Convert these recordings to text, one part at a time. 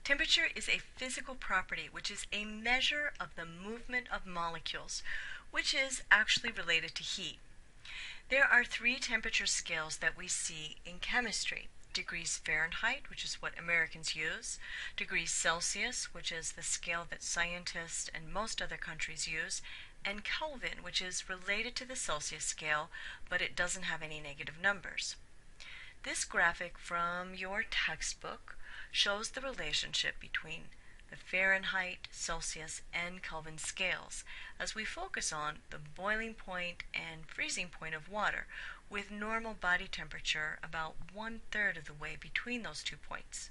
Temperature is a physical property which is a measure of the movement of molecules, which is actually related to heat. There are three temperature scales that we see in chemistry. Degrees Fahrenheit, which is what Americans use, degrees Celsius, which is the scale that scientists and most other countries use, and Kelvin, which is related to the Celsius scale, but it doesn't have any negative numbers. This graphic from your textbook shows the relationship between the Fahrenheit, Celsius, and Kelvin scales as we focus on the boiling point and freezing point of water, with normal body temperature about 1/3 of the way between those 2 points.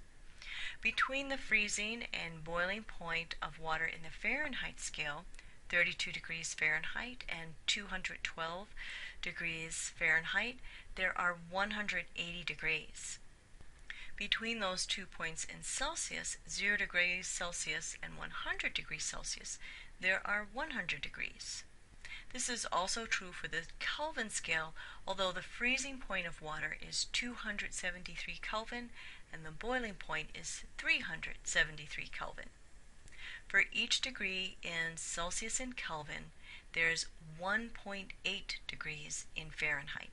Between the freezing and boiling point of water in the Fahrenheit scale, 32 degrees Fahrenheit and 212 degrees Fahrenheit, there are 180 degrees. Between those 2 points in Celsius, 0 degrees Celsius and 100 degrees Celsius, there are 100 degrees. This is also true for the Kelvin scale, although the freezing point of water is 273 Kelvin and the boiling point is 373 Kelvin. For each degree in Celsius and Kelvin, there's 1.8 degrees in Fahrenheit.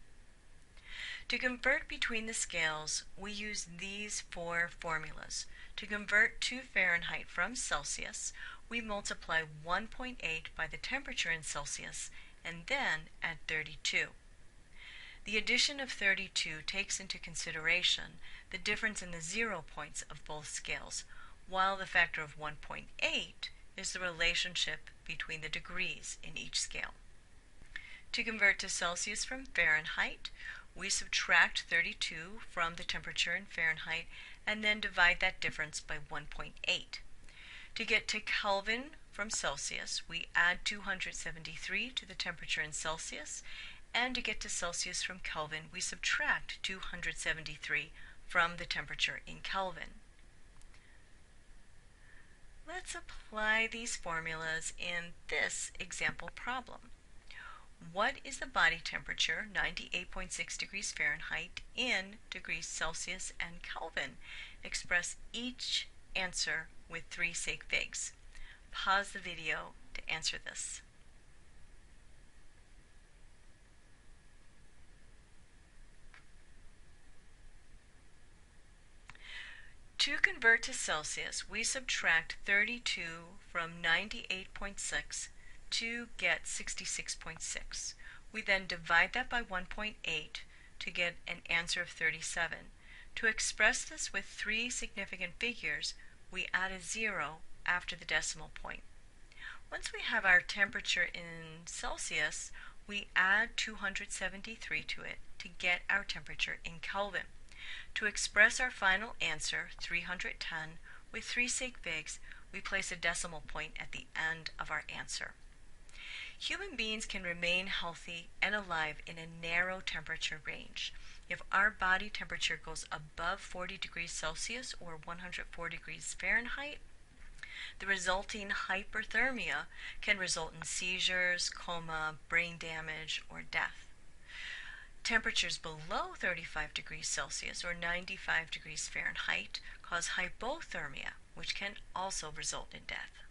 To convert between the scales, we use these 4 formulas. To convert to Fahrenheit from Celsius, we multiply 1.8 by the temperature in Celsius and then add 32. The addition of 32 takes into consideration the difference in the 0 points of both scales, while the factor of 1.8 is the relationship between the degrees in each scale. To convert to Celsius from Fahrenheit, we subtract 32 from the temperature in Fahrenheit and then divide that difference by 1.8. To get to Kelvin from Celsius, we add 273 to the temperature in Celsius, and to get to Celsius from Kelvin, we subtract 273 from the temperature in Kelvin. Let's apply these formulas in this example problem. What is the body temperature, 98.6 degrees Fahrenheit, in degrees Celsius and Kelvin? Express each answer with 3 sig figs. Pause the video to answer this. To convert to Celsius, we subtract 32 from 98.6 to get 66.6. We then divide that by 1.8 to get an answer of 37. To express this with 3 significant figures, we add a 0 after the decimal point. Once we have our temperature in Celsius, we add 273 to it to get our temperature in Kelvin. To express our final answer, 310, with 3 sig figs, we place a decimal point at the end of our answer. Human beings can remain healthy and alive in a narrow temperature range. If our body temperature goes above 40 degrees Celsius or 104 degrees Fahrenheit, the resulting hyperthermia can result in seizures, coma, brain damage, or death. Temperatures below 35 degrees Celsius or 95 degrees Fahrenheit cause hypothermia, which can also result in death.